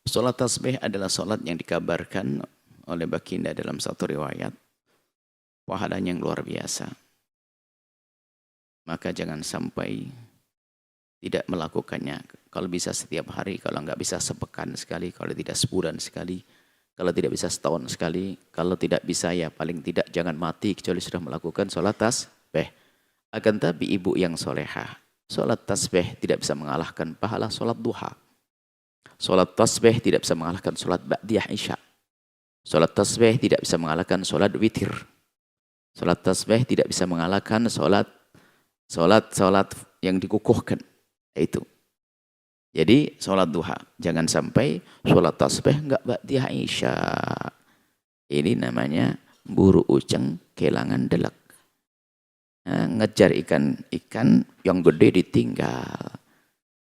Sholat tasbih adalah sholat yang dikabarkan oleh baginda dalam satu riwayat. Pahalanya yang luar biasa. Maka jangan sampai tidak melakukannya. Kalau bisa setiap hari, kalau nggak bisa sepekan sekali, kalau tidak sebulan sekali, kalau tidak bisa setahun sekali, kalau tidak bisa ya paling tidak jangan mati kecuali sudah melakukan sholat tasbih. Akan tapi ibu yang solehah, sholat tasbih tidak bisa mengalahkan pahala sholat duha. Sholat tasbih tidak bisa mengalahkan sholat ba'diyah isya. Sholat tasbih tidak bisa mengalahkan sholat witir. Sholat tasbih tidak bisa mengalahkan sholat yang dikukuhkan. Itu. Jadi sholat duha. Jangan sampai sholat tasbih enggak ba'diyah isya. Ini namanya buru uceng kelangan delek. Nah, ngejar ikan yang gede ditinggal.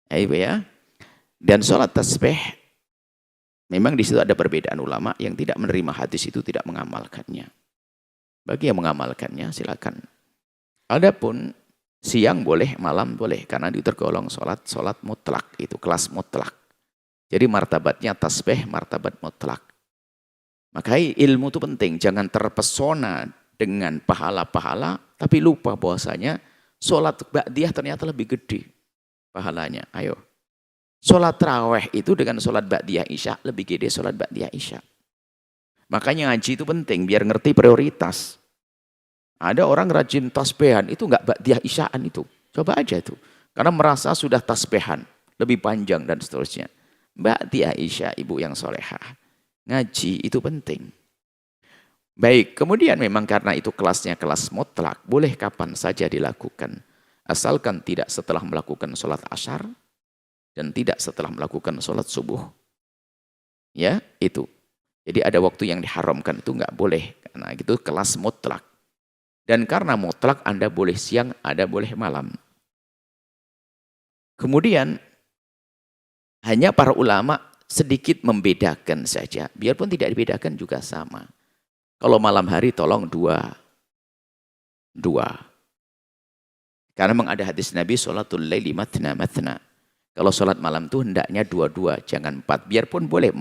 Ayo ya. Dan sholat tasbih, memang di situ ada perbedaan ulama yang tidak menerima hadis itu, tidak mengamalkannya. Bagi yang mengamalkannya, silakan. Adapun siang boleh, malam boleh, karena itu tergolong sholat mutlak, itu kelas mutlak. Jadi martabatnya tasbih, martabat mutlak. Maka ilmu itu penting, jangan terpesona dengan pahala-pahala, tapi lupa bahwasanya sholat ba'diyah ternyata lebih gede pahalanya. Ayo. Sholat tarawih itu dengan sholat ba'diyah isya lebih gede sholat ba'diyah isya. Makanya ngaji itu penting biar ngerti prioritas. Ada orang rajin tasbihan itu nggak ba'diyah isyaan itu. Coba aja itu. Karena merasa sudah tasbihan lebih panjang dan seterusnya. Ba'diyah isya ibu yang solehah. Ngaji itu penting. Baik, kemudian memang karena itu kelasnya kelas mutlak, boleh kapan saja dilakukan. Asalkan tidak setelah melakukan sholat asyar, dan tidak setelah melakukan sholat subuh. Ya, itu. Jadi ada waktu yang diharamkan itu nggak boleh. Karena itu kelas mutlak. Dan karena mutlak Anda boleh siang, Anda boleh malam. Kemudian, hanya para ulama sedikit membedakan saja. Biarpun tidak dibedakan juga sama. Kalau malam hari tolong dua. Karena memang ada hadis Nabi, sholatul laili matna matna. Kalau sholat malam itu hendaknya dua-dua, jangan 4. Biarpun boleh 4.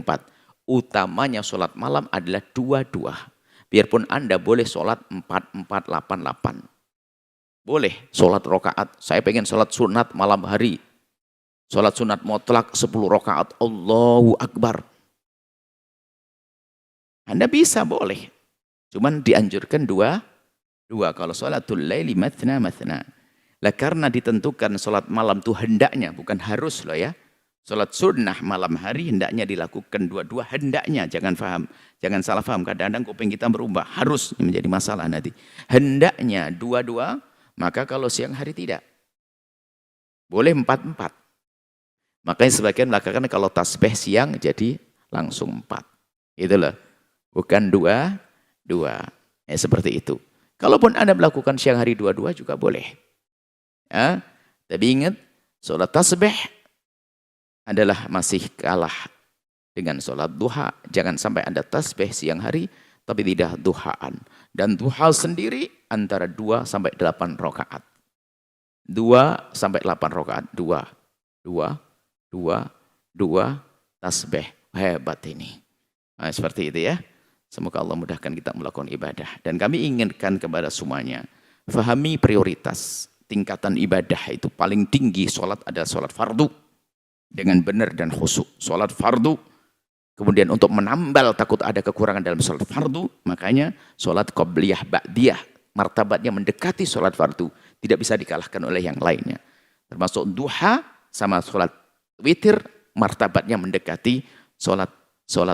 Utamanya sholat malam adalah 2-2. Biarpun Anda boleh sholat 4-4, 8-8. Boleh sholat rokaat. Saya pengen sholat sunat malam hari. Sholat sunat mutlak 10 rokaat. Allahu Akbar. Anda bisa, boleh. Cuman dianjurkan 2. Kalau sholatul laili matna matna. Lah karena ditentukan sholat malam itu hendaknya, bukan harus loh ya. Sholat sunnah malam hari hendaknya dilakukan 2-2, hendaknya, jangan salah paham. Kadang-kadang kuping kita berubah, harus menjadi masalah nanti. Hendaknya 2-2, maka kalau siang hari tidak. Boleh 4-4. Makanya sebagian melakukan kalau tasbih siang jadi langsung 4. Itu loh. Bukan 2-2. Seperti itu. Kalaupun Anda melakukan siang hari 2-2 juga boleh. Ya, tapi ingat, sholat tasbih adalah masih kalah dengan sholat duha. Jangan sampai Anda tasbih siang hari, tapi tidak duhaan. Dan duha sendiri antara 2-8 rakaat. 2-8 rakaat. 2 tasbih. Hebat ini. Nah, seperti itu ya. Semoga Allah mudahkan kita melakukan ibadah. Dan kami inginkan kepada semuanya, fahami prioritas. Tingkatan ibadah itu paling tinggi sholat adalah sholat fardu dengan benar dan khusyuk. Sholat fardu, kemudian untuk menambal takut ada kekurangan dalam sholat fardu, makanya sholat qobliyah ba'diyah, martabatnya mendekati sholat fardu, tidak bisa dikalahkan oleh yang lainnya. Termasuk duha sama sholat witir, martabatnya mendekati sholat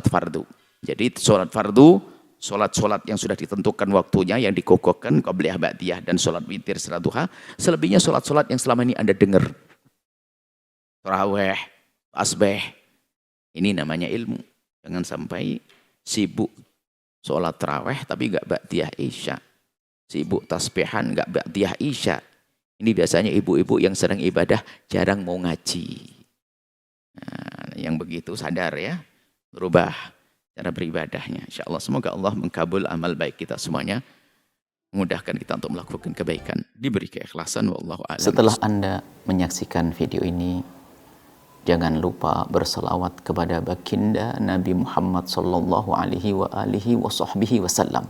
fardu. Jadi sholat fardu, sholat yang sudah ditentukan waktunya, yang dikokohkan, qobliyah ba'diyah, dan sholat witir setelah duha. Selebihnya sholat yang selama ini Anda dengar. Tarawih, tasbih. Ini namanya ilmu. Jangan sampai sibuk sholat tarawih tapi enggak ba'diyah isya. Sibuk tasbihan enggak ba'diyah isya. Ini biasanya ibu-ibu yang sedang ibadah jarang mau ngaji. Nah, yang begitu sadar ya. Berubah cara beribadahnya. InsyaAllah semoga Allah mengkabul amal baik kita semuanya. Memudahkan kita untuk melakukan kebaikan. Diberi keikhlasan. Wallahu a'lam. Setelah Anda menyaksikan video ini, Jangan lupa berselawat kepada baginda Nabi Muhammad sallallahu alaihi wa alihi wa sahbihi wasallam.